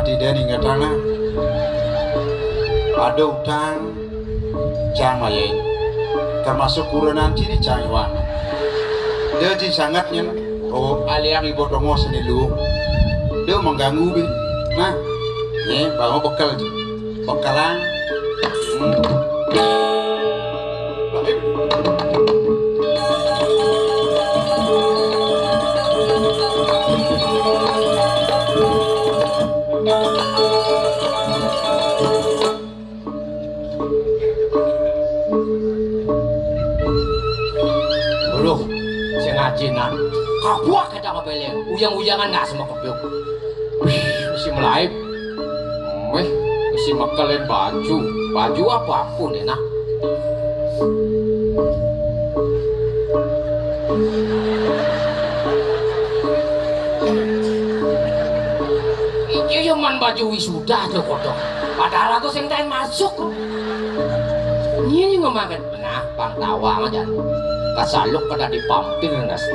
mati dari ngatana ada utang jangan ya termasuk kurenan cini caiwan dia ji sangatnya oh aliang ibu dongo seni lu dia mengganggu bi nah nih bawa bekalan Cina, kabuak kita kepeleng, uyang-uyangan nggak sama kepiuk. Isi melaip, isi mekelen baju apapun ya nah. Iki man baju wisuda aja kodok, padahal aku sing tain masuk. Ini ngemakan, nah bang tawa aja. Kasaluk kada dipampir nas.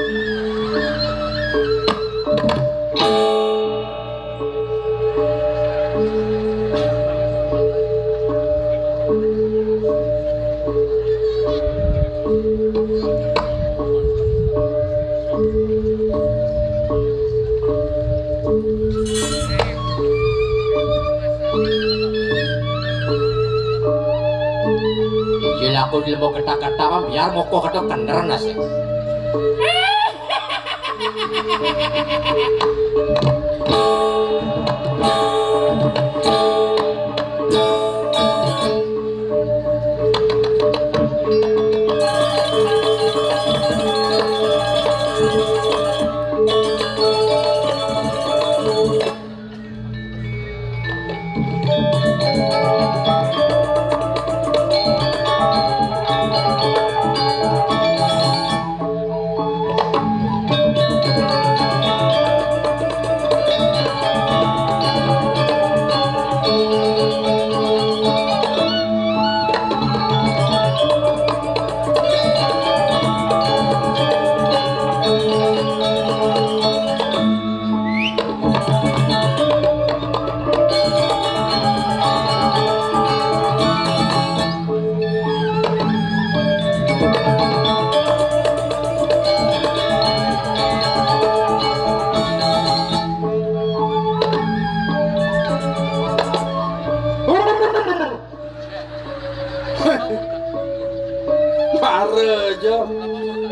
Aku di mau kata-kata biar mau kok kata bener nasi.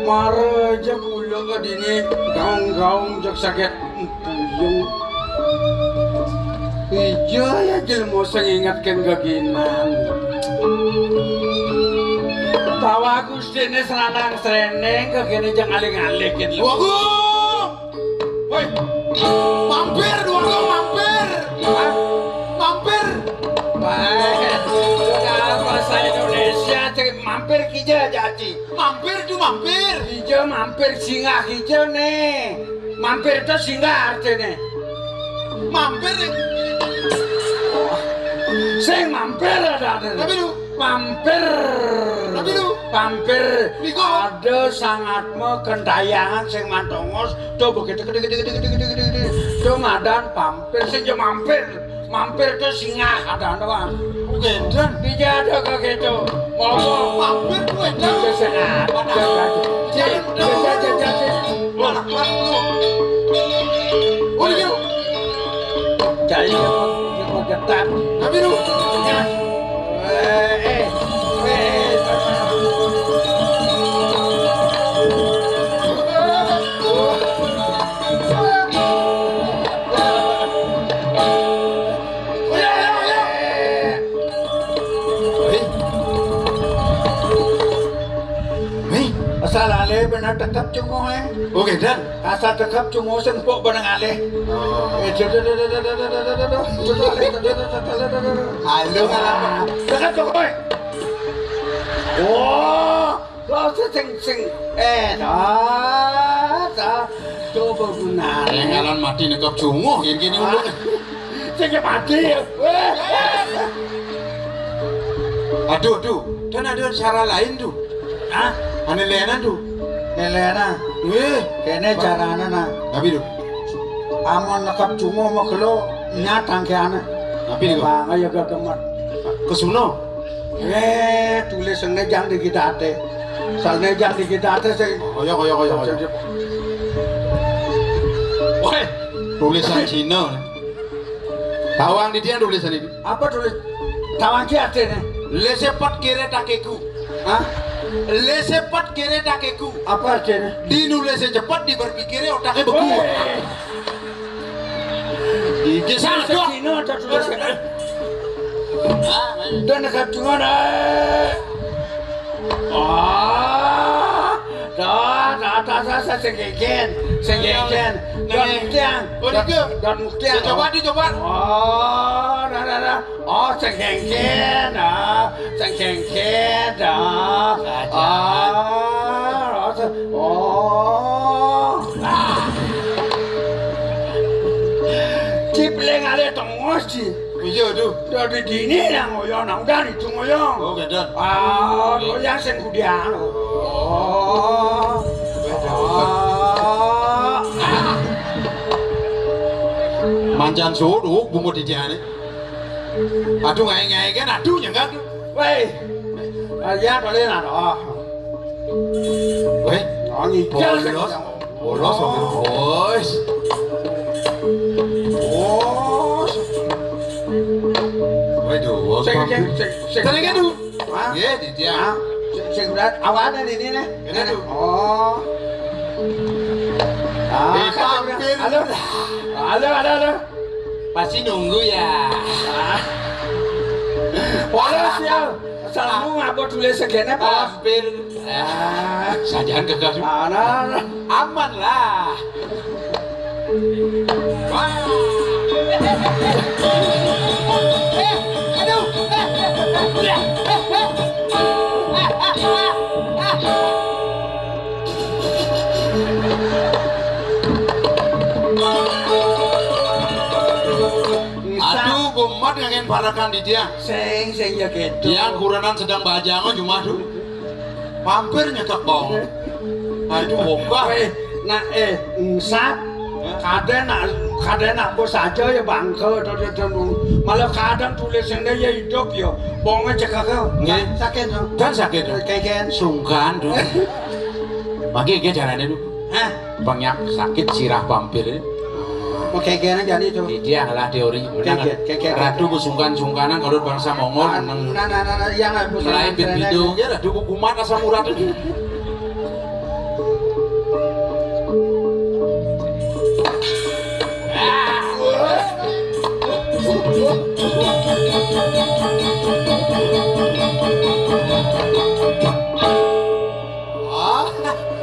Maraja kulo ka dini gaung-gaung jak sakit puyung. Ijo ya jelmo sang ingatkan gaginan. Tawa Gusti ne seranang sreneng kagene jang aling-aling kin. Wagu! Woi. Mampir dua mampir. Hah? Mampir. Baik. Bahasa Indonesia mampir kija jaji. Mampir tuh mampir. Hijau mampir singgah hijau nih. Mampir tuh singgah artinya. Mampir. Sing mampir ada. Tapi lu mampir. Tapi lu mampir. Ada sangatmu kentayangan sing mantongos. Tuh begitu gede. Tuh madan pampir sing jo mampir. Mampir tuh singgah ada doang. Gendran dijada kok gitu. Ngomong mampir gue dah. Kesenat. Mana lu? Oh iya. Cari yang getar. Tapi lu. Asal alih benar tekap cungo Oke dan asal tekap cungo sempok benar alih. Halo ngalah. Tekap cungo. Oh, lo sing coba guna. Ngalan mati nekap cungo gini ulung. Sing mati. Aduh, dan ada cara lain tuh. Hah? Ane lena tuh. Lena. Kene carana na. Tapi tuh. Amon nakap cungo maklo nyatang ke anak. Tapi nih kok. Bang ayo kegemet. Kesuno. Tulis nejang di kita ate. Sal nejang di kita ate sing. Koyo. Woi, tulisan Cina. Tawang di dia tulisan ini. Apa tulis? Tawang ki ate nih. Laissez pas kere takeku. Hah? Laissez pas kere takeku. Apa ate nih? Dinulis cepat diberpikirnya otaknya beku. Iki salah dok. Cina ada tulis. Dan dekat cuma deh. Dah, sengkeken. Dan muktian. Coba. Oh, dah. Oh, sengkeken. Sengkeken. Cipleng ada tongos sih. Iya tuh. Dari dini yang ngoyo nang dan itu ngoyo. Oh, gedan. Lo yang sen kudian. Manjan suruh bungo di dia nih. Aduh ngai kan aduh nyengat. Wei. Ya boleh lah doh. Weh, Ngi bolos sambil bos. Waduh, tadi kan tuh, ya di dia. Sebenarnya awalnya di sini nih. Ini tuh. Oh. Hampir. Halo. Pasti nunggu ya. Polos ya. Salmu ngapa tulis segene polos. Hampir. Sajian kagak tuh. Aman lah. Wah. Aduh, gomat ngangen parakan di dia. Sing ya gitu. Dia kuranan sedang bajangan cuma tuh. Hampir nyetok bong. Aduh, bombah. Nah, ngsap. Kadang nak bos aja ya bangke. Malah kadang tulisannya ya hidup ya. Bongnya cekak ke. Nggih. Sakit tuh. Dan sakit tuh. Kayak Sungkan tuh. Bagi caranya tuh. hah? Banyak sakit sirah vampir ini. Mau kayak jadi tuh. Dia adalah teori. Kayak Ratu kesungkan-sungkanan kalau bangsa Mongol menang. Nah, yang Mulai pintu ya ratu kumat asam urat itu.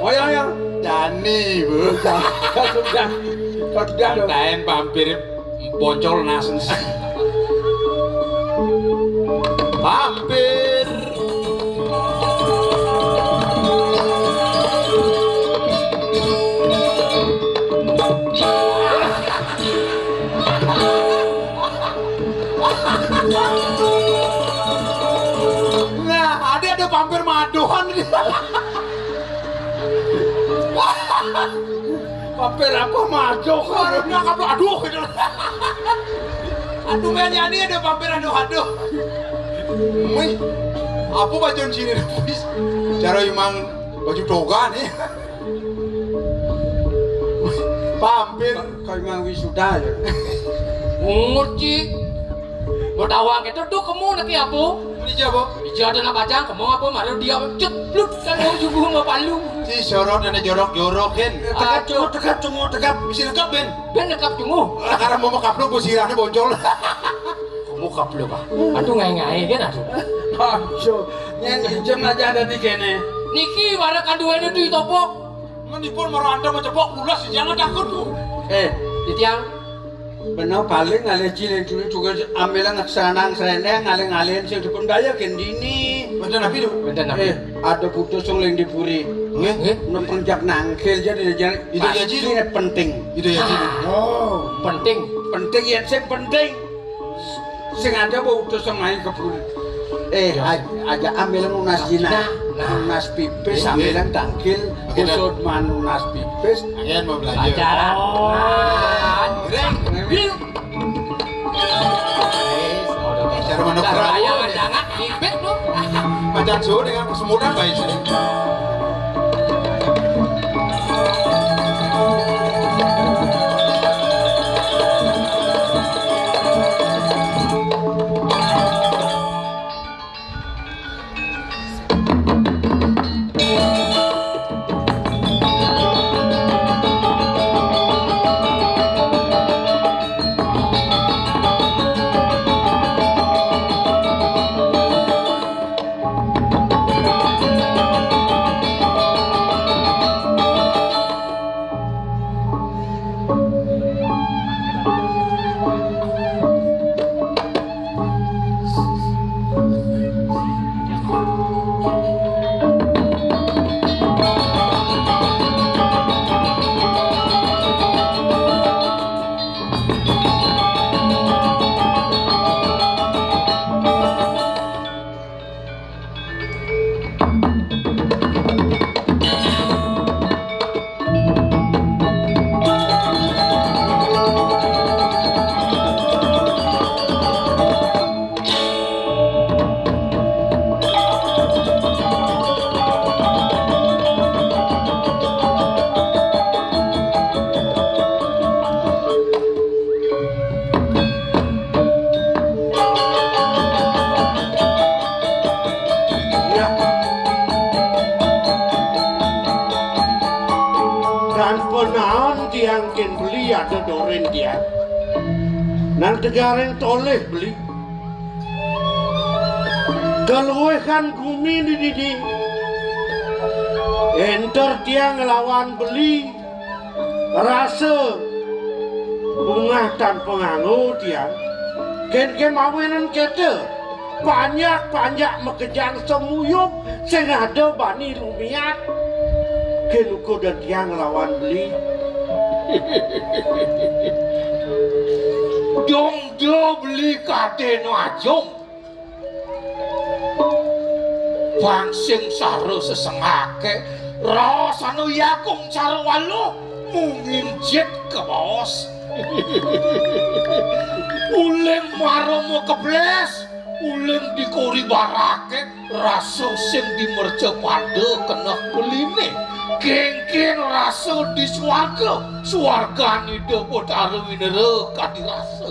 Oh ya. Dani, Bu. Sudah dong. Lain vampir bocol nasen. Vampir. Nah, ada vampir maduhan. Vampir apa maju kan? Aduh gitu. Aduh gak nyanyi ada vampir aduh. Wih, apa baju sini bis? Cara emang baju toga nih. Vampir Kau memang wisuda ya. Ngerti. Bertawang itu tuh kamu nanti apa? ini siapa? Bija ada nak bajang, kamu apa? Malah dia ceplut kan mau subuh nggak palu. Si sorot dan jorok-jorokin. Tekap cungu. Bisa lekap Ben. Ben nekap tunggu. Karena mau makaplo busirahnya boncol. Kamu kaplo kah? Aduh ngai kan aduh. Aduh, nyanyi jam aja ada di kene. Niki mana kanduan itu ditopok. Menipun meranda mencepok bulas jangan takut tuh. Ditiang. Benar paling ngalih cilik juga ambilan senang serendeng ngalih-ngalihin sing dipun daya kendini. Bener nabi tuh. Bener nabi. Ada putus sing ling dipuri. Nggih. Penjak nangkil jadi Itu ya, Ji. ini penting. Itu ya sih. Oh, Penting. ya sing penting. Sing ada putus sing main keburi. Aja ambilan unas jina. Unas pipis ambilan tangkil. Kusut man unas pipis. Ayan mau belajar. Pacaran. Reng. Semenjak Jawa dengan kesemutan baik sini. Ken beli ada doren dia nang tegareng toleh beli keluehan gumi di didi enter dia ngelawan beli rasa bunga tanpa nganggo dia ken mawinan kete banyak mekejang semuyup sing ada bani lumiat ken uko dan dia ngelawan beli dong do beli kade no ajong bangsing saro sesengake rasano yakung cara walu mungin jet ke bos uleng maromo kebles uleng dikori barake raso sing dimerce pade kena beline kengking rasa di swarga ni depot arumi neraka di rasa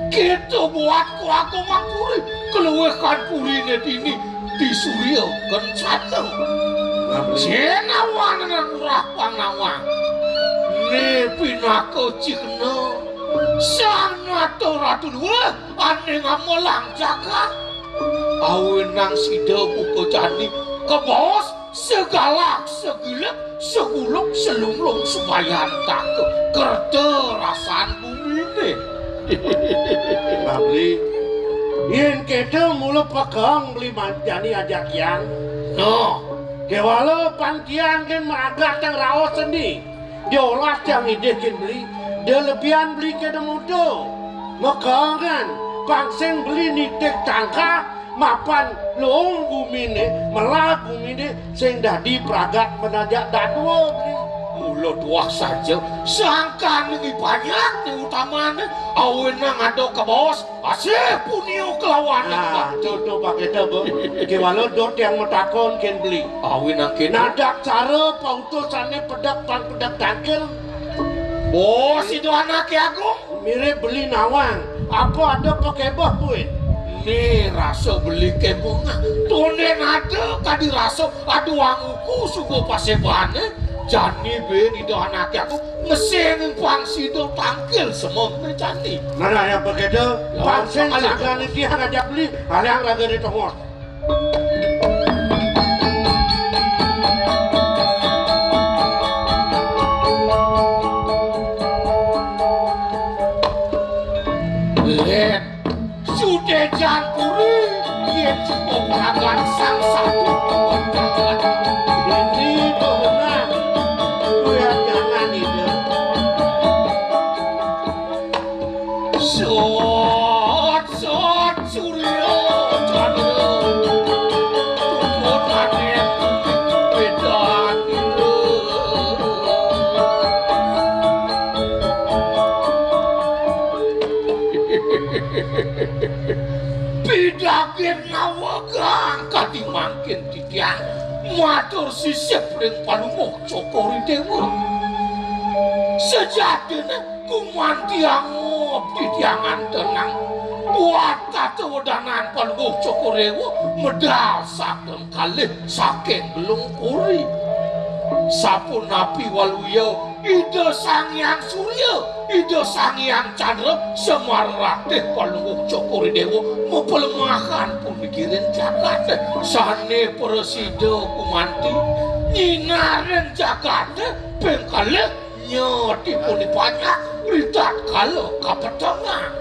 kita buatku aku mangpuri keluarkan purine dini di surya kencata jenawan dan rapang nawang ne pinako cikna sangat ratu dua aneh ngamelang jaga awenang sida buko candi ke bos segalak seguluk selunglung supaya tak kerja rasaan bumi ini beli yen kita mula pegang beli manjani ajak yang no kewala pantiang kan meragat yang rawas sendi diolah yang ide kan beli dia lebihan beli ke muda megang kan pangseng beli nitik tangka mapan loong gumine melah gumine sing dadi pragat menajak dadwa mulo dua saja sangka nengi banyak ni utamane awenang ado ke bos asih punio kelawan nah contoh pakai tebe kewalo dot yang metakon ken beli awenang ken nadak cara pautusannya pedak tangkel bos itu anak aku mirip beli nawang apa ada pakai bah buin nih rasa beli kebunga tonen ada kadi rasa aduh anguku suku pasebane jani ben itu anak aku mesin pangsi do tangkil semua jani mana yang begitu pangseng jangan dia ngajak beli hal yang lagi di tengok sudah campuri dia cukup akan sang satu ini benar itu yang jangan itu sot surya jana tukut aneh beda itu Bidagin nawagang kadimangkin titiang matur sisip ring palungok cokori dewa. Sejatine kumantiang titiangan tenang buat katawedanan palungok cokori dewa medal saking kalih saking belungkuri. Sapun napi waluya ida sang yang surya ida sang yang candra semaratih palungok cokori dewa mempelemahan pemikiran jagat sane presida kumanti nyinaren jagat pengkale nyoti puni banyak ritat kalau kapetengah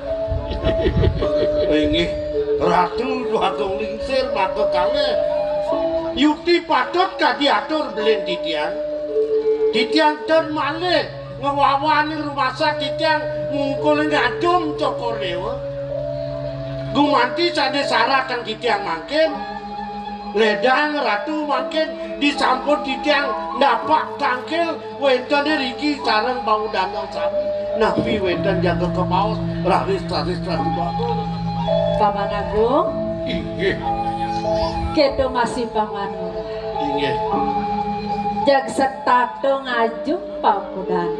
ini ratu duagung lingsir maka kale yukti patut kadiatur belen titiang dan malih ngewawani rumah sakit yang ngungkul ngadum cokor dewa gumanti sade syarat yang titiang makin ledang ratu makin disampun titiang dapat tangkil wenten riki sarang bau danau sami napi wenten jaga kepaus raris ratu bagus Paman Agung inggih kedo masih paman inggih jag setato ngajung paukudan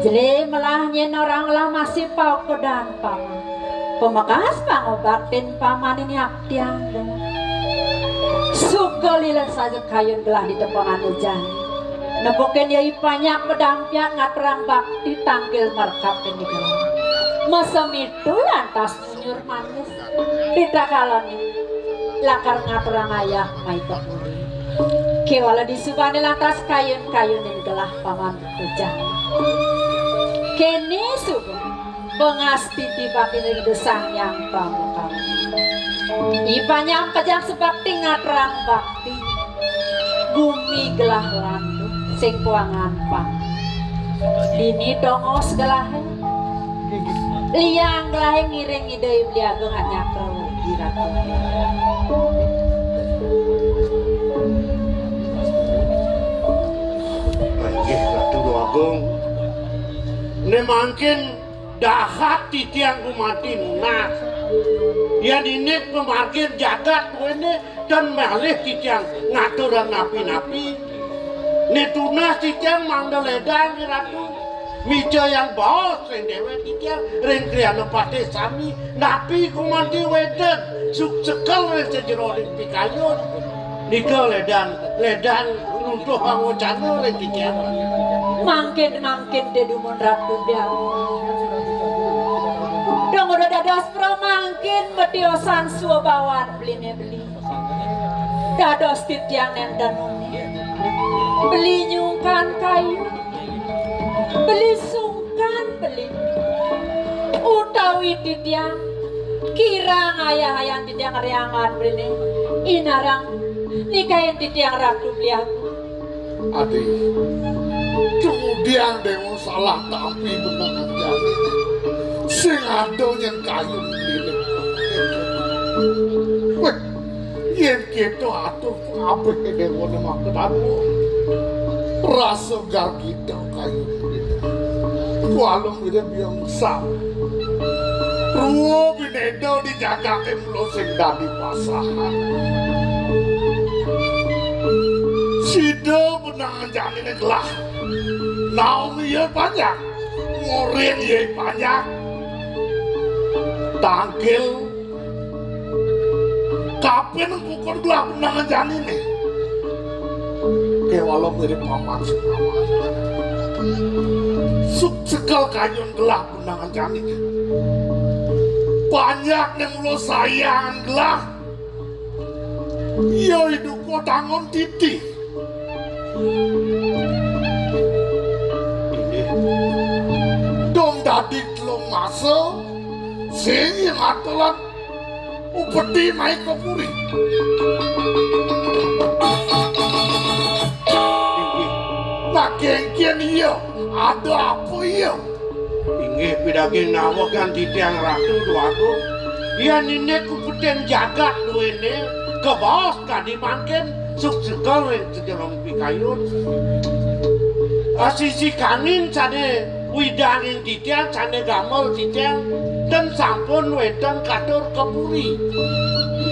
jeli melah nyen orang lah masih paukudan paman pemakas pangobatin paman ini aktiang sukalilan saja kayun gelah di tepangan hujan nepoken yai banyak pedampiak ngaterang bakti tangkil markap ini gelah mesem itu lantas nyur manis tidak kaloni lakar ngaterang ayah mai pekuri kewala disubani lantas kayun-kayun yang gelah paman hujan kene subuh pengasti tiba kini desang yang pamukam ipanyam kejang sebakti ngaterang bakti bumi gelah landu sing kuangan pang dini dongos gelahe liang gelahe ngiring idei beliageng hanya kau diratu Anjih ratu agung ne mungkin dahat titiang kumati nunas ya dinik pemarkir jagat wene dan malih titiang ngatur napi-napi ne tunas titiang mangdaledang ratu mica yang bos yang dewe titiang ring kriana pate sami napi kumati weden suk sekal ring sejeroling pikayun nika ledang runtuh pangocana ring titiang mangkin dedumon ratu dia dong udah dados pro mangkin betiosan suabawan beli dados titiang nendan beli nyungkan kayu beli sungkan beli utawi titiang kirang ayah-ayah titiang riangan beli inarang nikahin titiang ratu beli aku adi kemudian demo salah tapi benangan jani sing ado yang kayu ini weh yen kita atur kabeh demo nama kedamu rasa gargita kayu ini walung ini biasa ruo binedo dijaga kemulo sing dadi pasahan sido benangan jani ini gelah Naomi ya banyak, Morin ya banyak, tangkil, kapan pukul dua benangan jani nih, kayak walau mirip paman semua, suk sekal kayun gelah benangan jani, banyak yang lo sayang gelah, yo hidup kau tangon titik. Dong dadi telung masa sing yang atulan upeti naik ke puri nah gengkian iya ada apa iya ingih pidaging nawa kan titiang ratu duaku iya nini kupeten jagat duene ke bawah kadi mangken suk sekal yang sejarong pikayun asisi kanin sane widangin titiang sane gamel titiang dinten sampun wedang katur kepuri.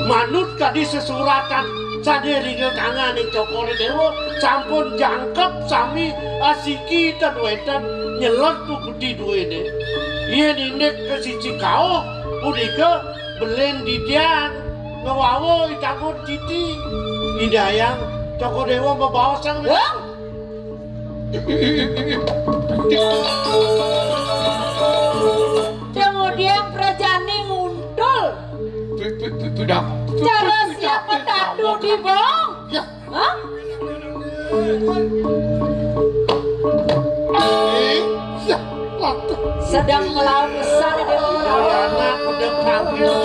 Manut kadi sesuratan saderinge tangan ing Cokore Dewa sampun jangkep sami asiki ten wedan nyelot tu gede duwene. Yen inek ke siji kaoh punika belen didian ngewawo itakut titi indayang Cokore Dewa membawa sang Kemudian Prajani nguntul. Tidak. Cara siapa tadu di bong? Ya. Hah? Ya. Sedang melawan besar Dewa Merawat. anak pedang panggil.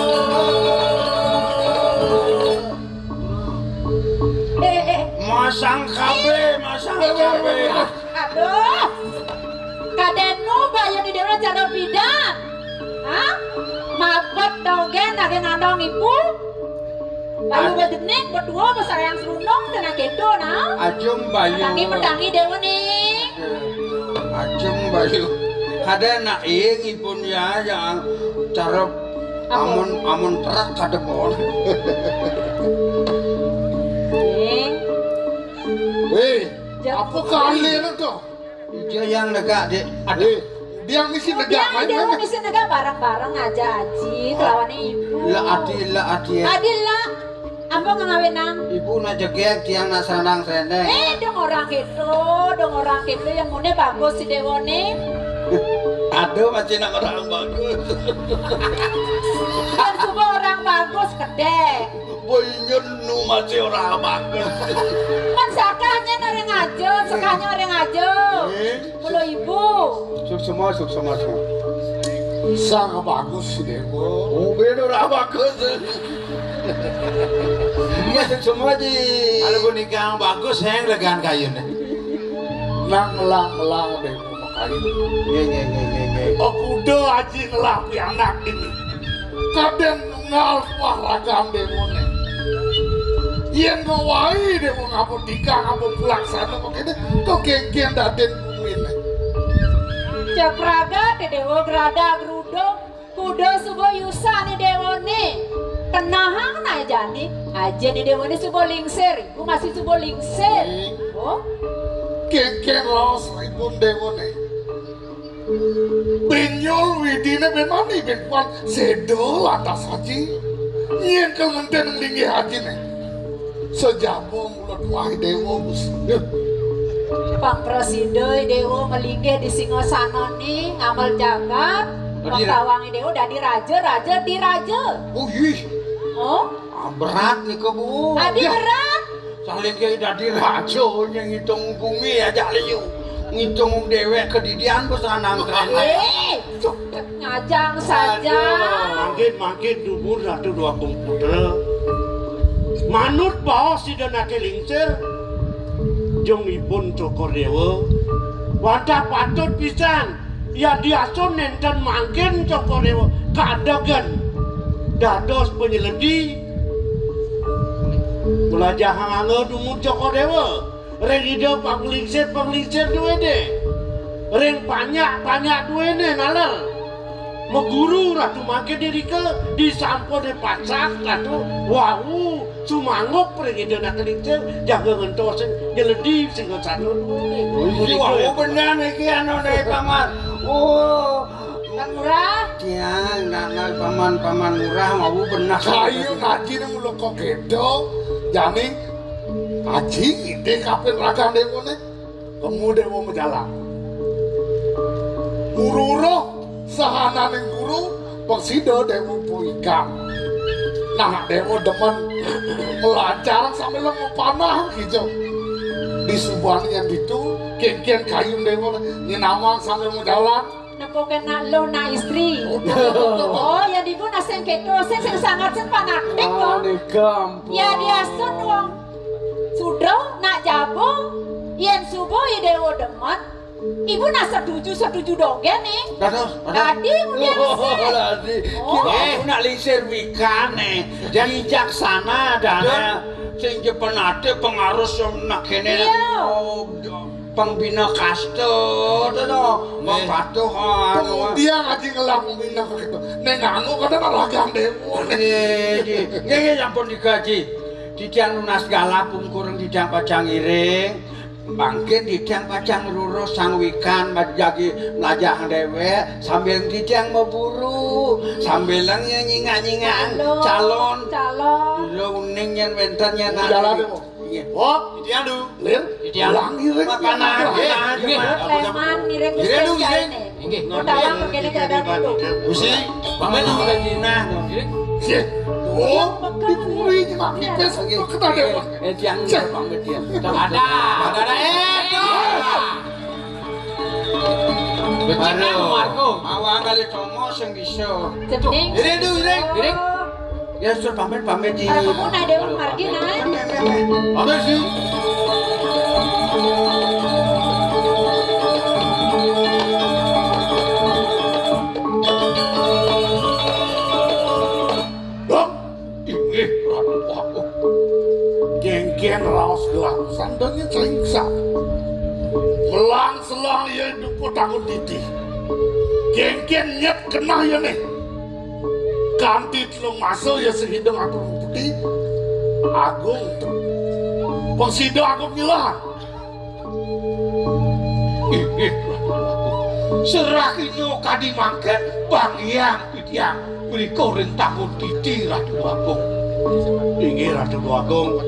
Masang KB. Aduh. Kadenu bayo di Dewa cara bidan. Hah? Mabot dogen ada ngandong ibu. Lalu bedenik berdua besar yang serunong dengan kedo nah. Ajeng Bayu. Mendangi Dewa nih. Ajeng Bayu. Kada nak ipun ya yang cara amun terak kada pon. Weh, apa kalian itu? Dia yang negak dek. Dia misi Dia negak Dewa mana? misi negara bareng-bareng aja Aji kelawannya ibu. La ati. Adil lah. Apa ngawenang? Ibu nak jegek tiang nak senang seneng. Dong orang gitu yang mune bagus si Dewa nih. Aduh macam nak orang bagus. Kan semua orang bagus kedek. Boynya nu macam orang bagus. Kan sakanya orang aja, sekanya orang aja. Mulu ibu. Suk semua. Sangat bagus si Dewa. Oh bener orang bagus. Iya suk semua di. Ada boneka yang bagus, yang legaan kayu nih. Nang melang Dewa kayu. Ye. Aku udah aja ngelapi anak ini. Kadang ngal wahraga Dewa nih. Yang ngawai Dewa ngapu tika ngapu pelaksana makanya kok geng-geng daden bumi nih. Cek raga di Dewa gerada gerudo. Kuda subuh yusa nih Dewa nih. Kenahang na jani. Aja nih Dewa nih subuh lingser. Ibu masih subuh lingser. Oh. Geng-geng los ribun Dewa nih. Benyol widine benani benpuan sedol atas haji. Yang kemudian linggi haji nih. Sejabung mulut wahai Dewa bus. Pang Presiden Dewa melinggih di Singosana nih ngamal jagat. Pangtawangi Dewa udah diraja diraja. Oh ih. Oh. Berat nih ke bu. Adi berat. Saling kayak dari raja yang ngitung bumi aja liu. Ngitung dewek kedidian pesanan keren. Ngajang saja. Makin dubur satu dua komputer. Manut bawa si dana kelingser. Jong ipun Cokore Dewa. Wadah patut pisan. Ya diasun nenten mangkin Cokore Dewa. Kadogan. Dados penyeledi. Belajar hanganga dumur Cokore Dewa. Reng ide penglingser duwe deh. Reng banyak duwe deh nalar. Meguru ratu makin diri ke disampun di pasak ratu. Wau sumangup reng ide nak kelingser jaga ngentosin nyeledi sehingga satu duwe deh. Oh benar nih anu nih paman. Oh. Kang Murah. Tiang nak paman murah mau benar. Kayu ngaji nih mulut kok gedo. Jani Haji ide kapin raga Dewa nih. Kamu Dewa menjalan. Guru sahana ning guru persida Dewa puikam. Nah Dewa demen melancar sambil lemu panah hijau. Di subhan yang itu kian kayu Dewa nyinawang sambil menjalan. Nepoken nak lo na istri. Oh ya dibu naseng keto sing sangat sen panaktek kok. Ya diasun wong. Sudro nak jabung. Yen subuh ya Dewa demen. Ibu nak setuju dogen nih. Tadi udah Tadi. Kita nak lisir wikan nih. Jadi jaksana dan sing penate pengaruh nak kene. pembina kasto to wong patuh anu dia ngaji ngelang bina gitu neng anu kadang ragang dewo nggih sampun digaji didang lunas gala pungkureng didang pajang iring bangkit didang pajang lurus sang wikan majagi melajah dewek sambil didang memburu sambil nyingak-nyingak calon lho uning yen wenten yen jalan dewo oh Idiadu. lir dialang iring Makanan. nggih Leman mireng Nggih, nu, spesial nggih. nih. Nggih. Utawang begini kadang itu. Gusti, pamit Pamit udah dina oh dipuri nyemak pipes kena dewo tiang pamit dia ada Becina Marco. awang kali tomo sing bisa Cening. Iring. ya sur pamit di Para pemuna dewa margi nah. Pamit sih. dok inggih ratu aku geng-geng raos gelang sandangnya cengsa melang selang ya duku tangun titi geng-geng nyet kena ya nih kanti telung masuk ya sehidung aku putih agung tuh pengsido aku nyelah inggih ratu aku serah inyo kadi mangken bangyang pitiang beriko rentangku titi ratu aku Inggih Ratu Agung.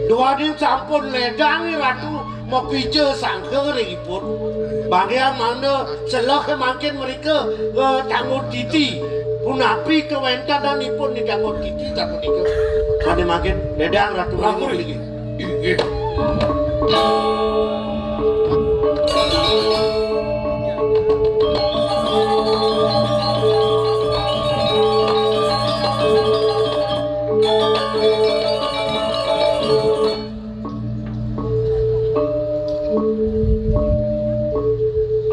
Dua din sampun ledangi Ratu mau pije sangke ringipun. Bagian mana selah kemakin mereka tanggung titi. Punapi kewenta dan ipun di tanggung titi tanggung tiga. Kade makin ledang Ratu Agung lagi. inggih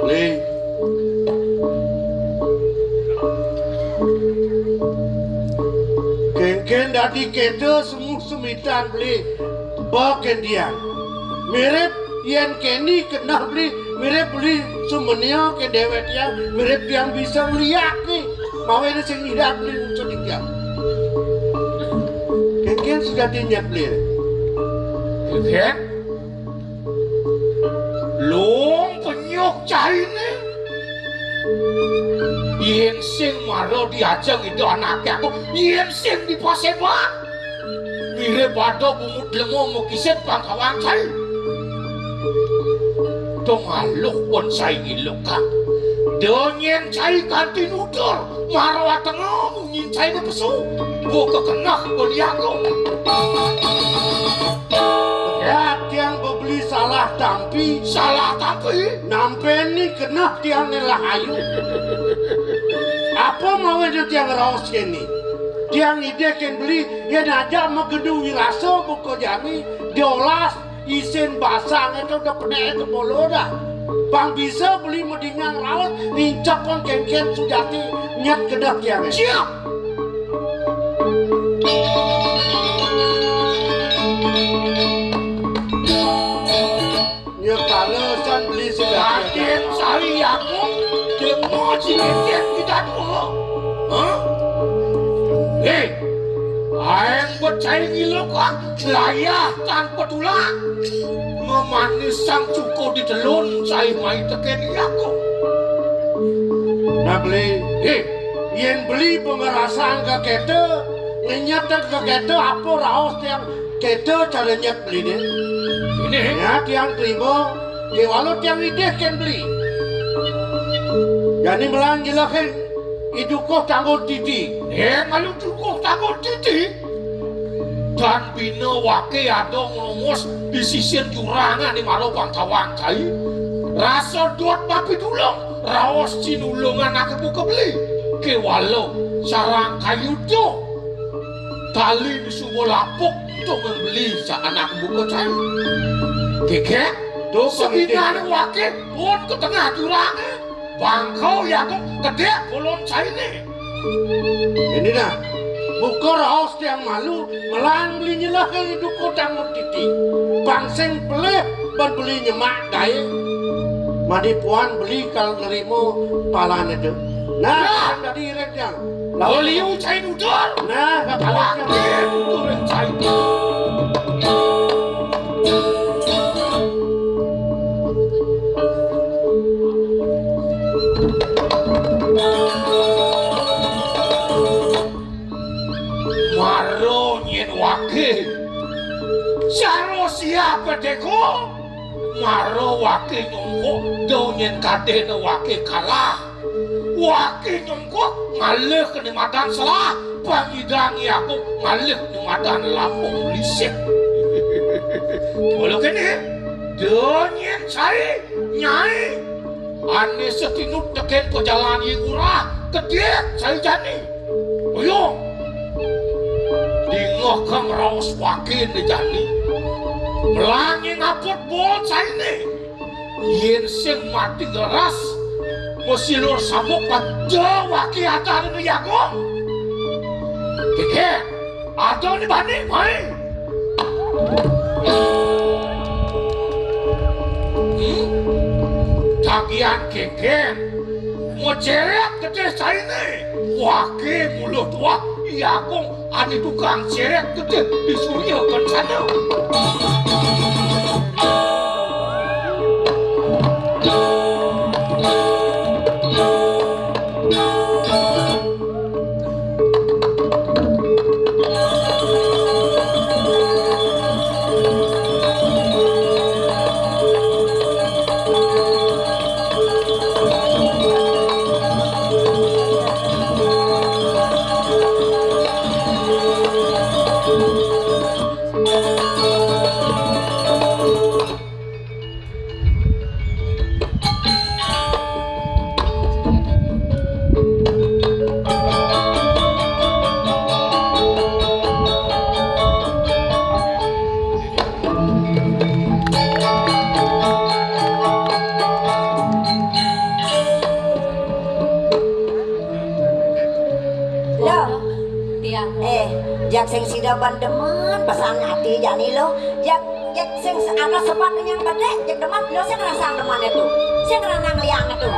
Ling. Ken dadi kede semua semitan beli bakendian. Mirip yen keni kena beli mirip beli sumenya ke dewet yang mirip yang bisa melihat nih. Mau ini sing tidak beli muncul tiga. Ken sudah dinyat beli. inggih long penyok caine yen sing maro diajeng itu anaknya aku yen sing dipaseban mirip bado bumut lemo mukiset pangkawang cai dong aluk pun cai ngiluk kak donyen cai kanti nudur maro atengah mungin cai ne pesu buka kenah beliago Ya tiang beli salah tampi nampe ni kena tiang nelah ayu. Apa mau itu tiang raos kini? Tiang ide ken beli ya najak megedung wirasa buko jami diolas isen basang itu udah pernah ke bolo dah. Bang bisa beli medingang raos nincak pun ken sujati nyat kedah tiang. siap Nyekalesan beli sudah. Raden sari aku demo ciletian kita dulu. Hah? Hei, aeng bercai ngilo kok layah tanpa tulang. Memanis sang cuko di telun cai mai teken aku. Nah beli, yen beli pemerasan ke kete, ngenyat ke kete apa raos yang kete cara nyat beli deh. Ini Ya tiang terima, ya walau tiang ide kan beli. Jadi melang jelakan, itu kok tanggung titi. malu cukup takut titi. Dan bina wake ada ngelomos di sisir jurangan di maro pangkawang cai. Rasa duat papi dulung, raos cinulungan aku buka beli. Ke walau sarang kayu do. Tali di subuh lapuk untuk membeli sa anak buka cai. Keke, Tuh sebinan wake pun ke tengah jurangan. Bangkau ya kok gede bolon cai nih. Ini dah, buka raos tiang malu, melang beli nyelakan itu kok tanggung titi. Bangseng pelih, ban beli nyemak gae madi puan beli kalau nerimo palan itu nah tadi reknya Lalu liu cai nudor. nah Wakil kapalan turun cai. Maro nyen wakil. Saro siapa deko? Maro wakil nyongko do nyen kadene wakil kalah. Wakil nyongko ngalih kenikmatan salah. Pangidangi aku ngalih kenikmatan lampung lisik. Kalau kene do nyen cai nyai. Ane setinut teken ke jalan Yigurah kedek cai jani. Ayo. Dingoh kang raos wakil di jani. Melangi ngaput bol ini yen sing mati geras mesti lur sabuk pada wakil ada di Yagong keke ada di banding main tagihan keke mau cerek ke desa ini wakil mulut wak Yagong ada tukang cerek gede disuryakan sana. Jak sing sida bandemen pesan hati jani lo jak sing ana sepat yang gede jak demen lo sing ngerasa demen itu sing ngerasa liang itu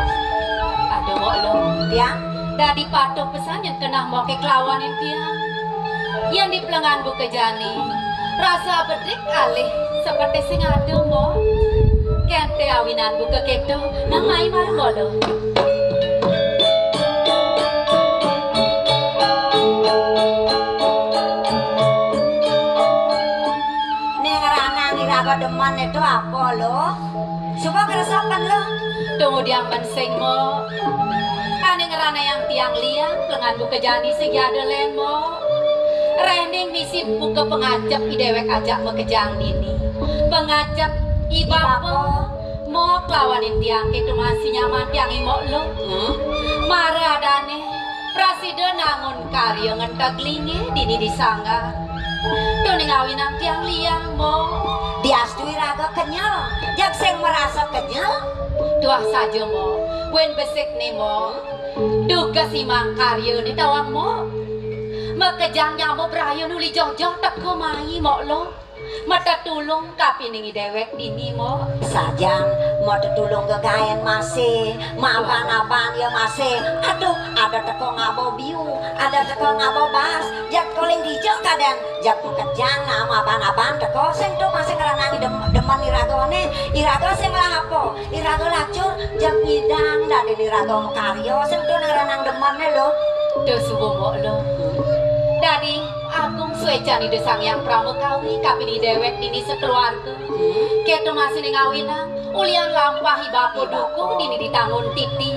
Aduh mok lo tiang dadi patok pesan yang kena mau ke kelawanin tiang yang di pelengan buka jani rasa bedrik alih seperti sing ada mo kente awinan buka keto namai marmo lo deman itu apa lo? Coba keresapan lo. Tunggu diang pensing mo. Ane ngerana yang tiang liang lengan buka jani segiada len mo. Rending misi buka pengajap idewek ajak mekejang dini. Pengajap ibapo mo kelawanin tiang itu masih nyaman tiang imok lo. Marah adane presiden nangun karya ngentak lingi dini disangga. Tuning awinan tiang liang mo. Diastui raga kenyal, jak sing merasa kenyal. Tuah saja mo, wen besik nih mo. Duga si mangkaryo ni tawang mo. Mekejang nyamo berayo nuli jojo teko mai mo lo. Mata tulung kapi ningi dewek dini mo. Sajang mau tetulung gegayen masih, mapan-apan ya masih. Aduh, ada teko ngabo biu, ada teko ngabo bas. Jak koling hijau kadang, jak kejang nama apan-apan teko sing tuh masih ngeranangi demen iragone. Irago sing lah apa? Irago lacur, jak bidang dari irago karyo sing tuh ngeranang demennya lo. Tuh subuh mo lo. Dadi agung suecan ide sang yang pramukawi kapini dewek dini sekeluarga. Ketu masih ngawinang ulian lampahi bapo duku dini ditangun titi.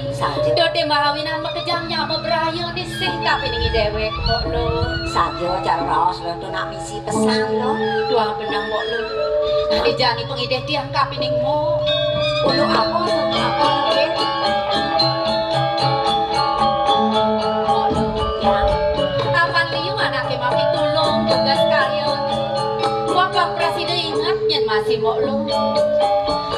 Dode mahawinan mekejang nyama berayo disih kapini dewek mo lo. Sajo cara raos lo tuh nak misi pesan lo. Dua benang mo lo. Nadi jani pengide tiang kapini mo. Ulu apa Bang Presiden ingat nyen masih mok lo.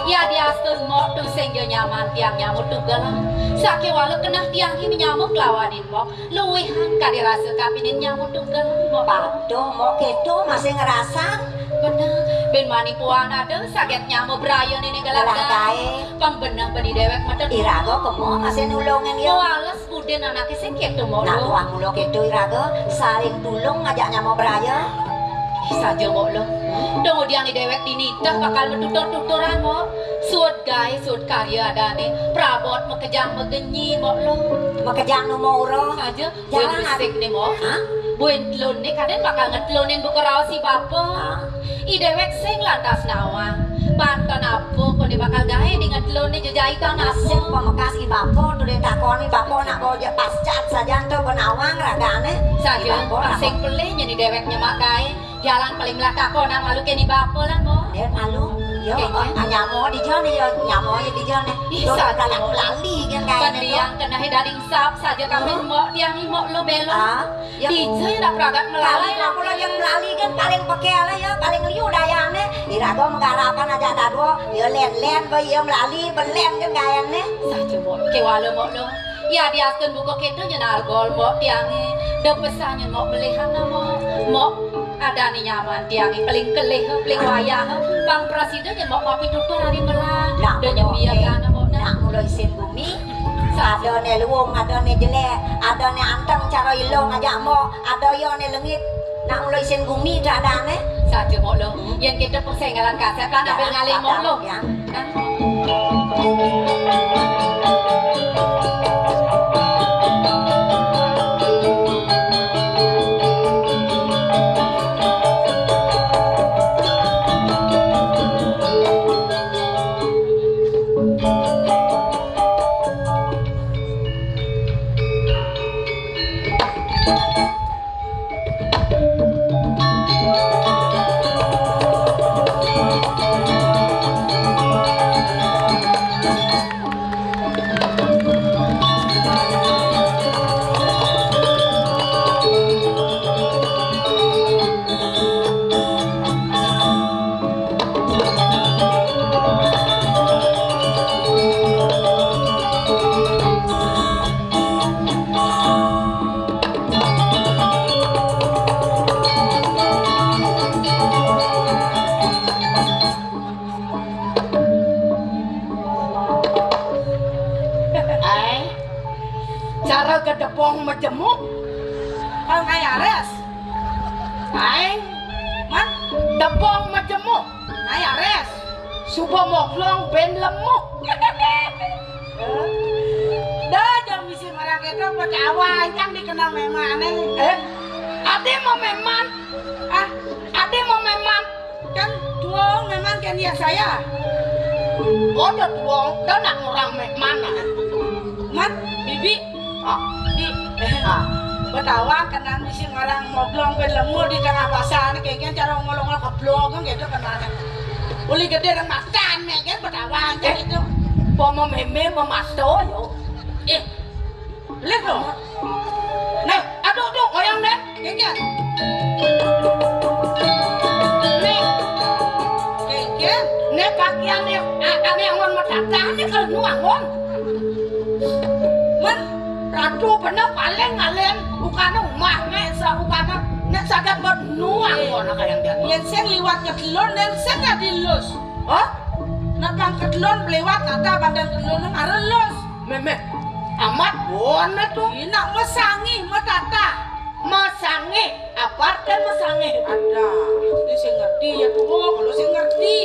Ya dia astun mok tu sing yo nyaman tiang nyamuk tu galah. Sake walau kena tiang ki nyamuk lawanin mok. Luwihan ka dirasa kapinin nyamuk tu galah mok. Aduh, mau keto masih ngerasa Bener, ben manipuan ada sakit nyamuk berayon ini Galah galak gae. Pang benang bedi dewek mata Irago kemo masih nulungin ya. Walas kuden anaknya sing keto mok Nah, lo. tuang mulo keto Irago saling tulung ngajaknya mau beraya. Saja mok lo. Tunggu diang di dewek dinitah bakal metutur-tuturan mok. Suat gae, suat karya adane. Prabot mekejang megenyi mok lo. Makejang nu mau roh. Saja, Jalan buat bisik nih mok. Hah? Buat telun nih kadang bakal ngetlunin buku rawas si bapak. Hah? I dewek sing lantas nawang. Bantan apa kau di bakal gae di ngetlun nih jajahitan Nasib apa. pemekas i bapo tu dia takoni bapo nak boja pascat saja tu benawang ragane. Saja, sing pelih jadi dewek nyemak gae. Jalan paling belakang kau nak malu ke ni bapak lah mok. Dia malu. Yo, Kayaknya. nyamo di jone yo, nyamo ya di jone. Ih, Tu saja, kanak Mok. lali kan kaya Pendiang kena daring sap saja kami mok tiang imok lo belok. Ah, ya. Dijay nak peragat Kali melalui lah pula yang melalui kan paling pakai lah ya, paling liu dayane. Irago menggarapan aja dado, yo len bayi yo melalui belen kan gayane. saja mok ke walo mok lo. Ya diaskan buku ketu nyenal gol mok tiangi. Da pesannya mok belihan mok. Mok ada nih nyaman tiangi paling kelih paling wayah. Bang Presiden yang mok ngopi tutur hari melang. Nak Da nyebiakan mok na. nak mulai isin bumi. Ada ne luung, ada ne jelek, ada ne anteng cara ilong aja mo, ada yo ne lengit. Nak mulai isin bumi dadane. Saja mok lo. Yang kita persengalan kaset kan ambil ngalih mok lo. Ya. Kan? Cara kedepong majemuk kan kayak res aing man depong majemuk kayak res subuh moklong ben lemuk dah jam misi marang itu petawa yang dikenal memane ade mau meman ade mau meman kan tuang meman kan ya saya oh dah tuang dah nak orang mana man bibi di Betawa kena misi orang moblong ben lemu di tengah pasar kayak cara ngolong keblong kan gitu kena uli gede dan makan nih kan Betawa aja itu pomo meme memasto yo lihat dong nah aduh goyang deh kayaknya nih kayaknya nih pakaian nih kami yang mau matata nih kalau nuangon men ratu bener paling ngalen bukan rumah nek bukan nek saged buat nuang ngono kayang dia yen sing liwat kedelon dan sing dilus nek bang kedelon lewat nata bandan kedelon ngarelus meme amat bona tuh nak mesangi metata mesangi apa kan mesangi ada ini sing ngerti ya tuh kalau sing ngerti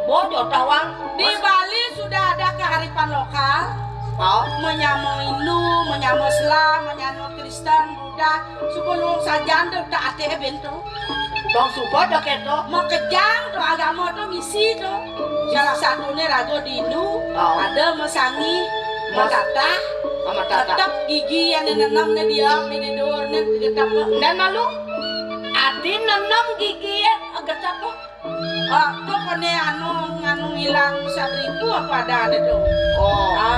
bodoh tawang di Bali sudah ada kearifan lokal menyamu Hindu, menyamu Islam, menyamu Kristen, Buddha, sebelum saja anda udah ate bentuk. Bang Supa dah keto, makejang tu agama tu misi tu. Salah satunya rago di Hindu, ada mesangi, matata, tetap gigi yang nanam ni diam ni dor ni tetap. Dan malu, adi nanam gigi yang agak takut. Tu kene anu hilang 1.000 apa ada tu.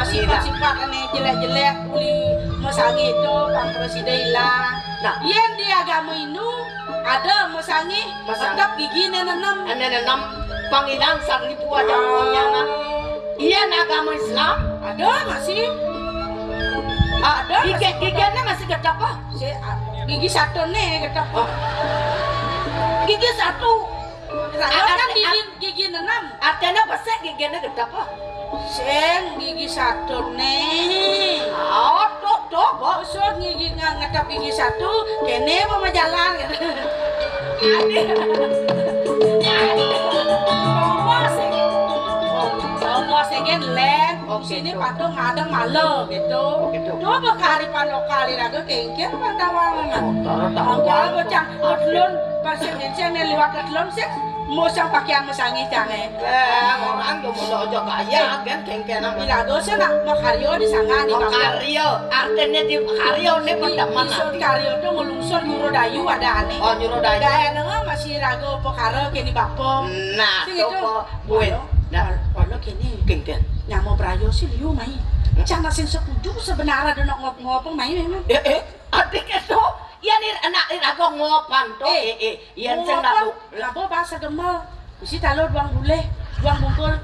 Sifat-sifat ane jelek-jelek uli mesangi itu Bang Presiden hilang. Nah, yen di agama Hindu ada mesangi, tetap gigi nenem. Nenem pangilang sarlipu aja pokoknya. Yen agama Islam ada masih. Ada giginya masih getap ah. Gigi satu nih getap. Gigi satu. Kan gigi enam. Artinya pasti giginya getap ah. Sen gigi satu nih. Oh, tuh, bosor gigi ngetap gigi satu, kene mau jalan. Mau segen len, sini patung ngadeng malu gitu. Coba kearifan lokal iraga kengker pantawan. Anggal bocang ketlon pas ngeceng lewat ketlon sih. Mau sang pakaian mesangi canggih. Orang tuh mau aja kaya kan kengkeran. Iraga sih nak makaryo di sana nih. Makaryo, artinya di makaryo nih pendaman. Isun karyo tuh ngelungsur nyuruh dayu ada aneh. Oh nyuruh dayu. Gaya nengah masih iraga pekara kini bapom. Nah, coba buat. Nah, kalau kini kengken. Nyamo brayo sih liu mai. Cana sing setuju sebenarnya ada ngop-ngopeng mai memang. Adik itu. Iya nih anak iraga ngopan tuh. Iya sing lalu. Labo bahasa gemel. Bisi talur buang bule, buang bungkul.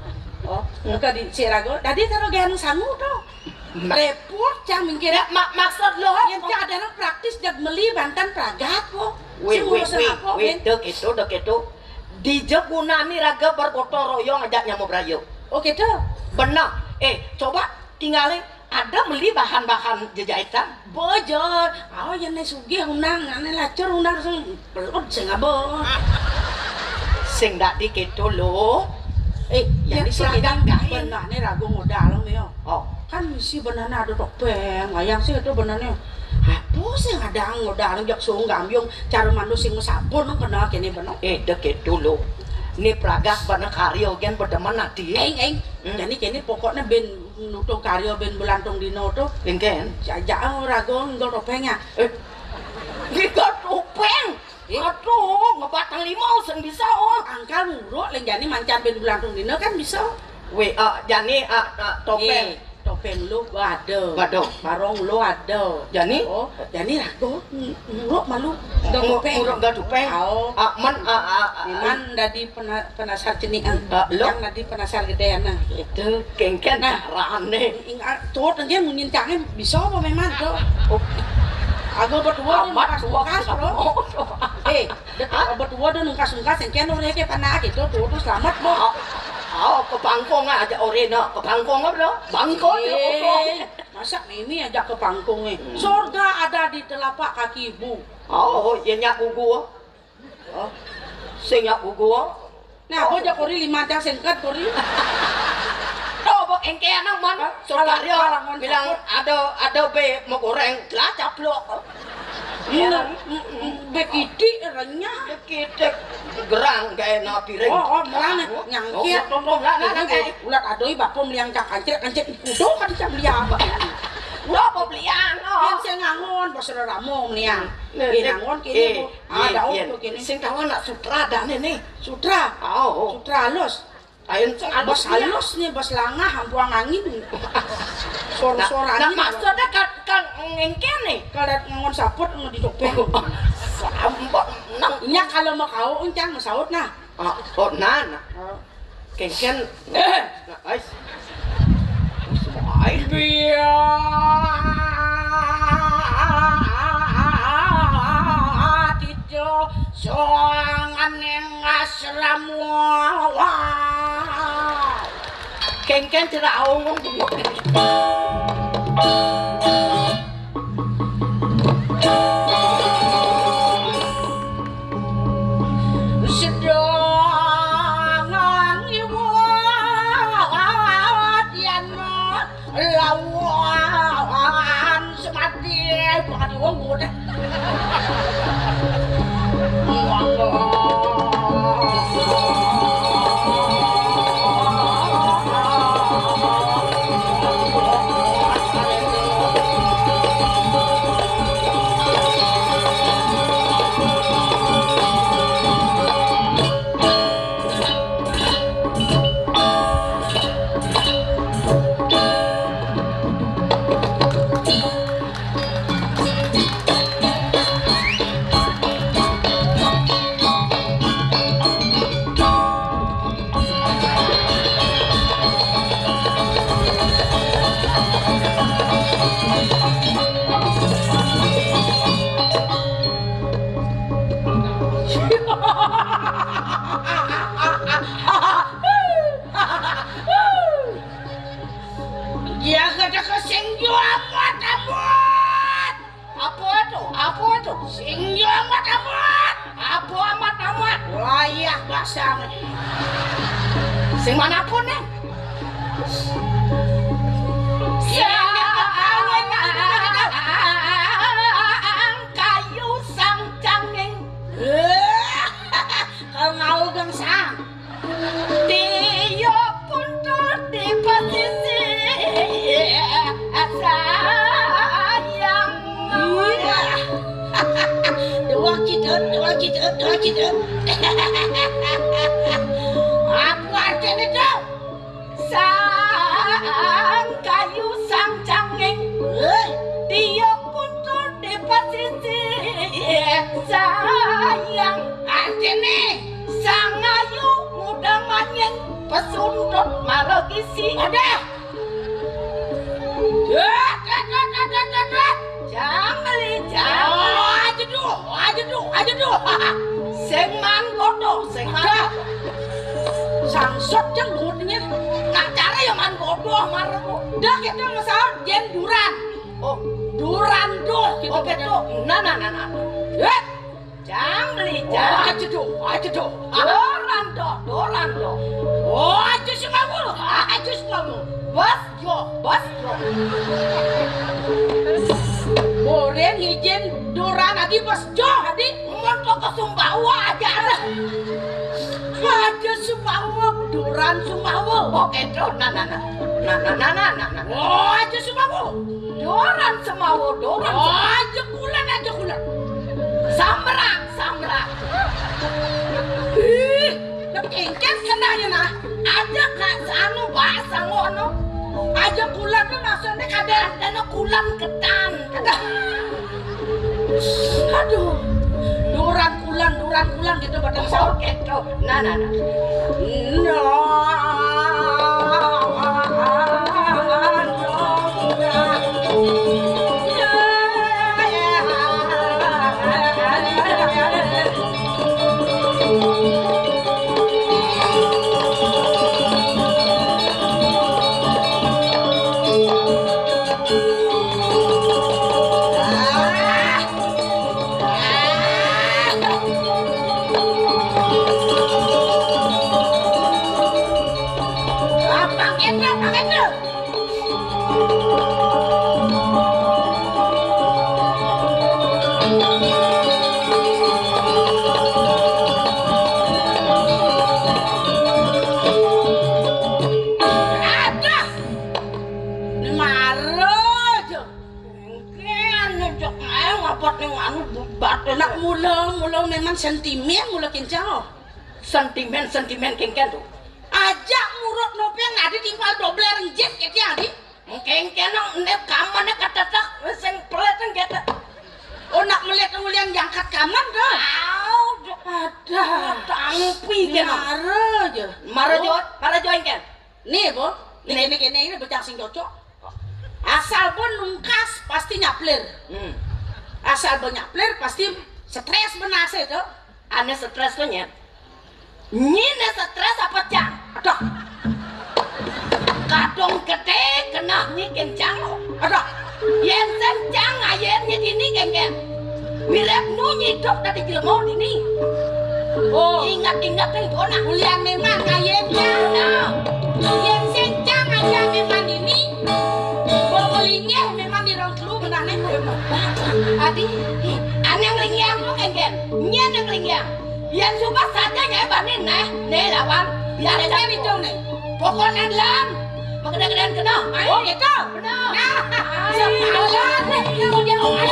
Oh, muka di Cirago. Tadi taruh gayang sangu tuh. Repot cang mingkir. Maksud lo yang ada orang praktis jak meli bantan pragat kok. Wait, dek itu. Di Jegunani raga bergotong royong ajaknya mau berayu. Oh gitu? Benar. Coba tinggalin. Ada beli bahan-bahan jahitan. Bojor. Oh yang nih sugih unang, ane lacur unang pelot sing abo. Sing dak dikit lo. Yang seragam benar nih ragu modal lo. Oh, kan misi benar ada topeng. Ayang sih itu benarnya. Apa sih ada modal jak sung gambyong cara mandu sing sabun kena kene benar. Deket dulu. Ini pragas benar karyo gen berdeman nanti. Jadi kene pokoknya ben nutung karyo ben belantung dino tuh. Engken. Jajak rago nggo topengnya. Nggo topeng. Aduh, ngebatang limau sen bisa angkal muruk leng jani mancan ben belantung dino kan bisa. Jani topeng. Topeng lu ada. Barong lu ada. Jani? Oh, jani rago muruk malu. Topeng. Muruk gak topeng. Man dari penasar cenian. Yang dari penasar gedean nah. Itu kengken carane. Tuh tengge munyin cange bisa apa memang tuh. Aku berdua nungkas bro. Berdua udah nungkas engken orang ke panah gitu tuh selamat bro. Ke Bangkong aja orena, ke Bangkong bro. Bangkong. Masa Mimi ajak ke Bangkong surga ada di telapak kaki ibu. Ya nyak gugu. Sing nyak gugu. Nah, aku ajak kori 5 jam sengkat kori. Bok engke anak man. Surga bilang ada be mau goreng lah caplok. Bekiti renyah. Bekiti gerang gaya na piring. Melang nyangkir. Ulat adoi bapom liang cak kancet kudo kan cak liang. Apa belian? Yang saya ngangon bos ramo liang. Ngangon kini. Ada untuk kini. Sing tahu nak sutra dan ini. Sutra. Sutra halus. Ayun bos halus nih bos langah buang angin. Suara angin. Maksudnya kan engken nih. Kalau ngangon saput mau ditopeng. Nya kalau mau kau uncang masaut nah. Nah. Kengken. Guys. Ay biya. Tijo soangan yang asram Kengken tidak ngomong. Sedangan iwat yang lawan semati padi wong udah. Dia kata kesingju amat. Apa itu? Singju amat. Apa amat? Layak bahasa. Sing manapun nih. Kayu sang cangeng. Kau ngau gangsang. Tiyo puntur di posisi sayang. Dua kita. Apa artinya itu? Sang kayu sang cangeng. Dia puntur di posisi sayang. Artinya sang ayu muda manyeng pesundut maragisi. Ada. Jangan. Aja duh. Sing man godo. Sangsot jeng duhutnya. Nak cara yang man godo marah. Dah kita masalah jen duran. Oh, duran duh. Oh gitu. Nah. Jangan beli. Aja duh. Doran doh. Oh, aja semua. Bos jo. Boleh ngijin duran lagi bos jo hadi. Montok ke Sumbawa aja ada. Aja Sumbawa, duran Sumbawa. Oh gitu. Nah. Oh, aja Sumbawa. Duran Sumbawa. Oh, aja kulan. Samrak. Kengken kenanya nah. Aja kak sanu bahasa ngono. Aja kulan tuh maksudnya kadang kulan ketan. Aduh. Duran kulan gitu pada sahur gitu. Nah. Nak mula memang sentimen mula kencang. Sentimen kengken tuh. Ajak murut nopi yang ada tinggal double ringgit gitu adi. Kengken nek kamane katatak sing peleteng gitu. Oh nak melihat yang jangkat kaman dah. Ada. Tangpi kan. Marah jo kan. Nih bo. Ini becak sing cocok. Asal pun nungkas pasti nyaplir. Asal banyak player pasti stres benar sih tuh. Aneh stres tuh nyet. Nyine stres apa cang? Aduh. Kadung gede kena nyi kencang. Aduh. Yen sencang ayen nyet ini genggen. Mirip nu hidup dari jelmo ini. Oh. Ingat yang bona kuliah memang ayennya. Yen sencang aja memang ini. Bolingnya memang di rong telu benane. Adi, aneh ngelingyang lu kengken, nyen ngelingyang. Yang suka saja nyebanin nih lawan. Biar saya itu nih. Pokoknya dalam, magede-gedean kena. Oh gitu, benar. Sepalan nih, kemudian ada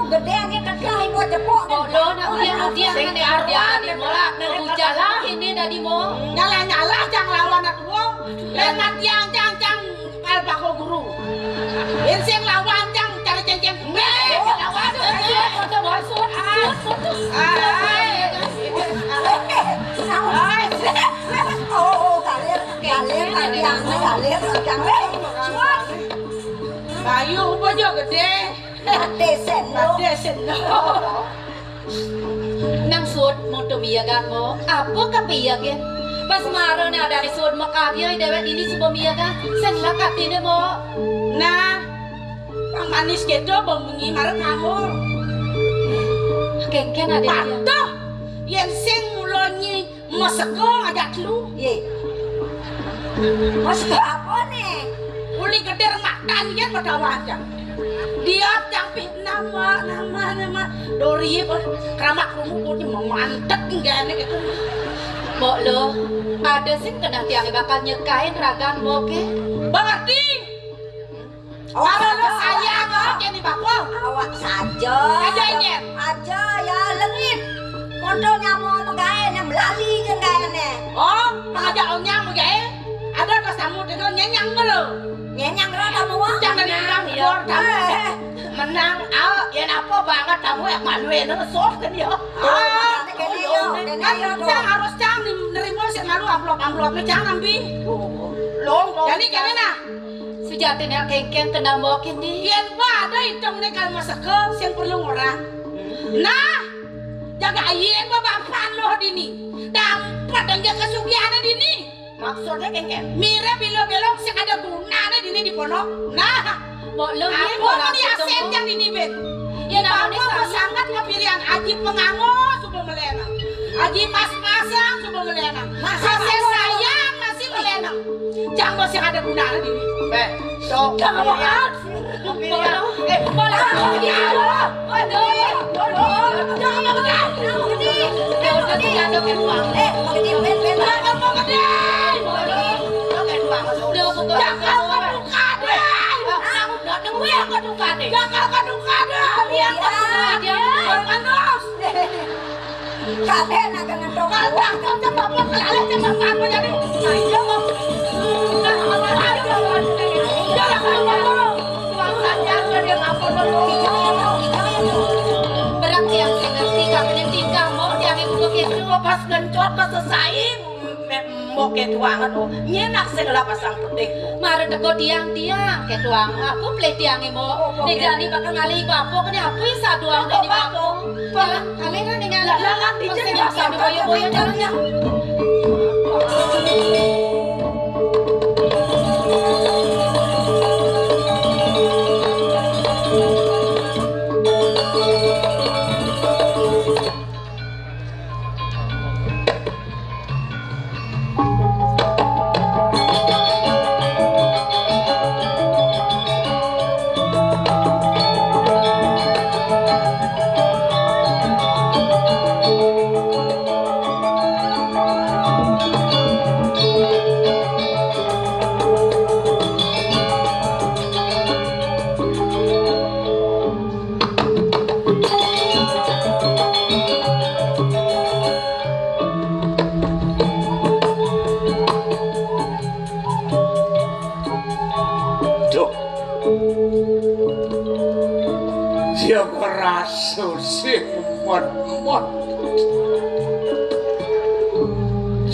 gedeannya kekali buat cepok Sing diartian bolak dari jalan ini dari mo nyala jangan lawan aku lenat yang cang pal bako guru sing lawan cang cara ceng lawan foto Yang ngalir yang Bayu apa aja gede. desen Desen. Nang sud mo tumiyagan mo. Apo kapiyagin. Pas maro na dari sud mo kabiyay dewek ini subumiyagan. Sen lakatine mo. Nah, pang manis gitu bengi marang kamu. Kengken ada dia. Patuh. Yang sing mulonyi mesego ada lu. Ye. Mas apa nih? Uli gede makan kan pada wajah. Dia campit nama Dori keramak rumahnya mantep enggak gitu. Mbok lo, ada sing kena tiang bakal nyekain ragan mo ke? Berarti kalau lo sayang jadi bakal Awak saja. Aja ya lengit. Motonya mau megaen yang melali kan gaene. oh pengajaknya begitu ada kasamu dengan nyenyang lo Nyenyang ra kamu wah. jangan dibilang keluar kamu menang yang apa banget kamu yang malu itu soft kan ya kan harus cang nerima sih malu amplop cang ambil jadi gimana Sejatinya kengken kena mo kini. yang ada hitung nih kalau masak yang perlu orang nah jaga ayen bapak lo dini dapat dan jaga sugiana dini maksudnya kengken mira bilo-bilo sing ada gunanya dini di pondok nah Mbok lo aku mau diasen yang dini ben Ya kamu namanya sangat kepilihan aji pengango subuh melenang aji mas-masang subuh melenang kasih sayang masih melenang jangan masih ada gunanya dini so jangan banget bola Kaden akan ngetokal berat yang ngerti kami tinggal mau yang ibu gitu pas gencot pas selesai mau ketuangan nyenak segala pasang putih mari teko tiang-tiang ketuang aku play tiange mo negani bakal ngali bapo kene aku isa doang ini bapo kalian kan ningali lalang di jalan sampai boyo-boyo jalannya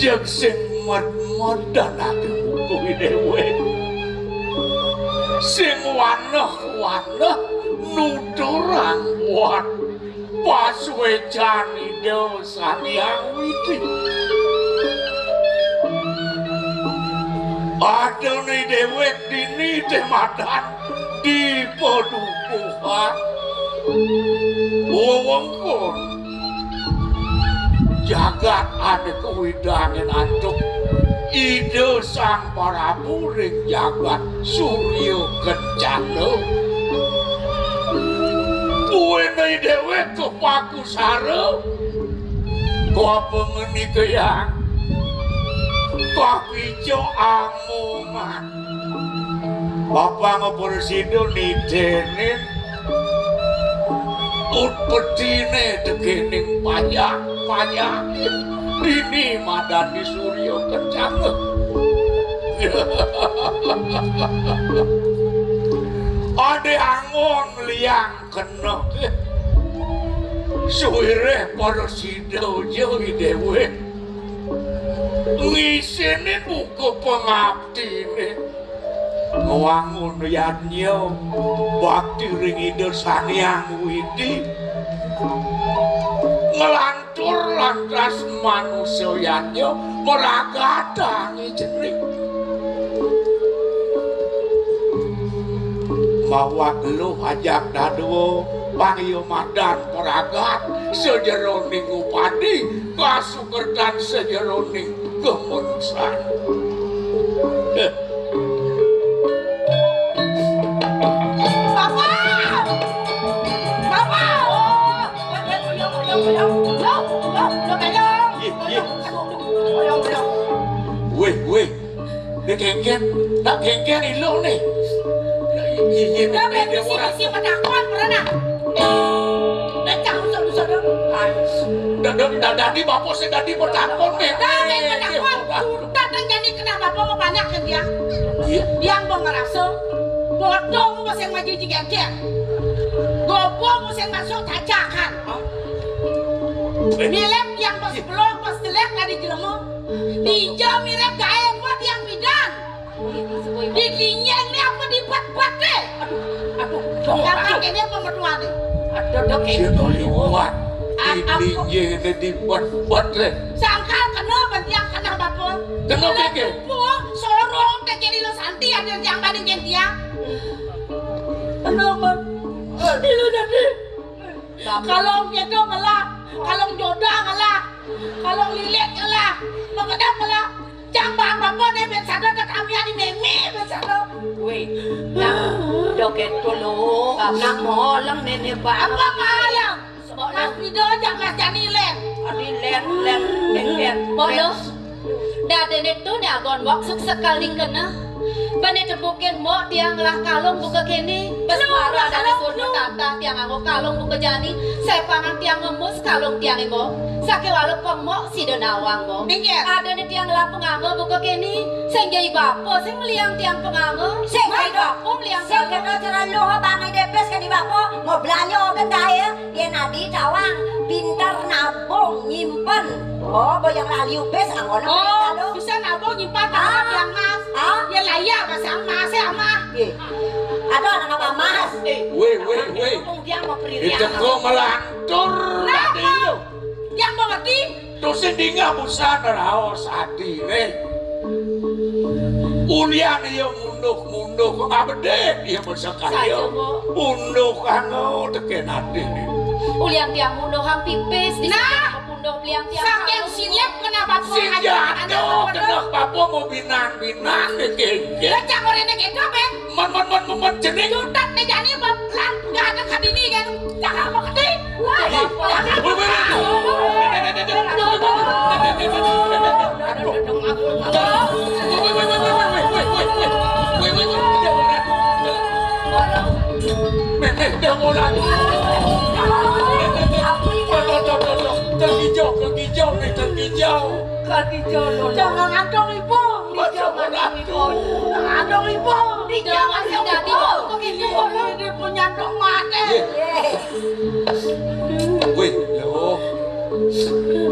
Jek sing mod-modan aku kuwi dhewe. Sing waneh-waneh nuturang buat pas wejani dosa yang witi. Adone dhewe dini temadan di podukuhan. Wongkon jagat ada kewidangan antuk ide sang para muring jagat suryo kencana tuwene dewe kepaku sare kau pengeni keyang kau pijo amungan bapak ngebersido nidenin utpetine dekening pajak ini madani suryo kencana ade angon liang kena suwire para sido jauh dewe ngisini buku pengabdine wangun yanyo bakti ring Ida Sanyang Widi ngelantur lantas manusia yanyo meragadangi jeneng bahwa lu hajak dadu Pangyo Madan peragat sejeroning upadi kasukertan sejeroning kemenusan. Weh, ini kengken, tak kengken ilo nih. Ini misi penakon pernah. Datang usah Dadi bapak saya dadi bertakon nih. Dadi bertakon. Sudah terjadi kenapa bapak mau banyak ke dia? Dia mau ngerasa bodoh mau masih maju juga dia. Gobo masih masuk cacakan. Mirip yang pas belum pas telek dari jelemu. Dijauh mirip gaya buat yang bidan. Di dinyeng ni apa dibuat-buat deh. Aduh. Yang pakainya pemertuan deh. Aduh, Siapa liwat? Ini dibuat-buat deh. Sangkal kena bantiang kena bapak. Kena keke? Sorong keke di lo santi ada yang banding dia. Kenapa? Itu jadi. Kalau gitu ngelak, kalau jodoh ngelak, kalau lilit ngelak, mengadap ngelak. Jambang bapak deh bersada ke kami ani meme bersada. Wih, nak joget dulu, nak molang nenek pak. Apa malam? Mas video jangan jani len. Adi len. Bolo, dah denet tu ni agon waksuk sekali kena. Bane tepukin mo tiang lah kalung buka kini. Besmara ada surno tata tiang aku kalung buka jani. Saya pangan tiang ngemus kalung tiang ibu. Sake walau pemok si donawang mo. Ada ni tiang lah pengango buka kini. Senjai bapo, seng meliang tiang pengango. Senjai bapo meliang Saya kena jalan lo bangai depes kan di bapo. Mau belanja gendaya, dia nadi tawang. Pintar nabung nyimpen. Oh, boyang lali upes angon. Oh, bisa nabung nyimpan tangan yang mas. Ya layak pasang mas ya mah. Ada anak mas. Weh. Dia mau Itu kau melantur. Kenapa? Yang mengerti? Terus sendingah busana raos hati nih. Ulian dia munduh kok nggak bede dia bersekat dia. Munduh kanggo teken hati nih. Uliang tiang mundoh hang pipis di mundoh liang tiang. Saking silap kenapa pun Sinjado kenapa mau binang-binang nih kengke. Lecak orang ini gitu ben. Men jenis. Jutat nih jadi lan nggak ada kadini kan. Jangan mau kedi. Jangan ngandong ibu. Jangan ngandong ibu. Jangan ngandong ibu. Ini punya dong mati. Wih, lo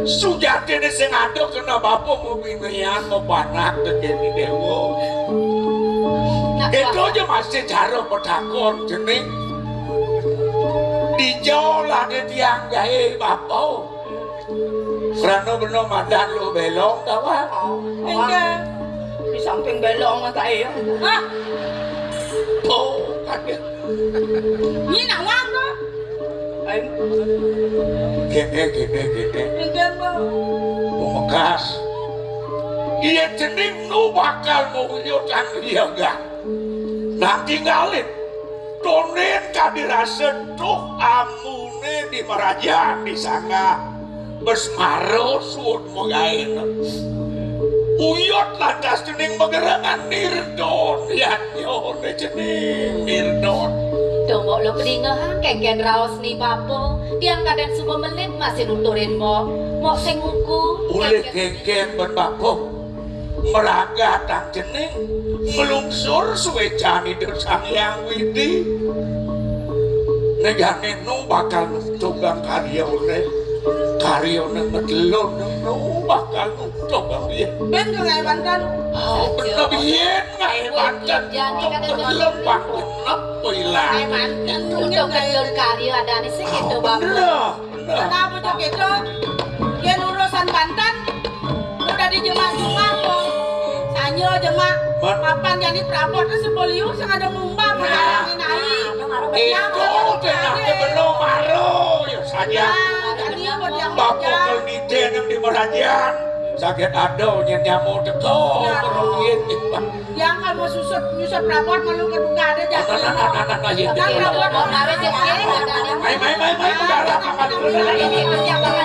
sudah kena sengaja kena bapak mau binian mau panak tegeni dewo. Itu aja masih cara pedakon jening. Dijauh lagi tiang gaya bapak. Karena benar madan lo belong kawan. Enggak. Di samping belong kayak. Hah? Oh, kaget. Ini nawang tuh. Gede. Enggak mau. Memekas. Iya jening nu bakal mau nyutan dia gak. Nanti ngalin. Tonen kadirasa tuh amune di Merajan di sana. Besmaro suut mengain. Uyot lantas jening megerangan nirdon. Yanyo ne jening nirdon. Tunggu lo kedingahan kengken raos ni bapo. Tiang kadang semua menit masih nuturin mo. Mo sing nguku. Oleh kengken berbapo. Meraga tang jening. Melungsur suwe jani Sang Hyang Widi. Negane nu bakal nutunggang karya oleh. karyo nang ngedelon nang rumah kang untung kami. Ben ke ngai bantan. Bener biyen ngai banten. Ngedelon bang kenapa hilang? Ngai bantan tuh Untuk kedul karyo ada nih sih gitu bang. Bener. Kenapa cok itu? Dia urusan Banten udah dijemah rumah kok. Sanyo jemah papan jadi prabot sebeliu sing ada mumbang mengalami naik. Itu tenangnya belum malu ya saja. Jadi buat yang Bapak kelnite yang di Merajan sakit ado nyamu teko merungin. yang kalau susut nyusut prabot malu keduka ada jatuh. Nah, Kan prabot mau nawe jadi Mai, udara makan dulu.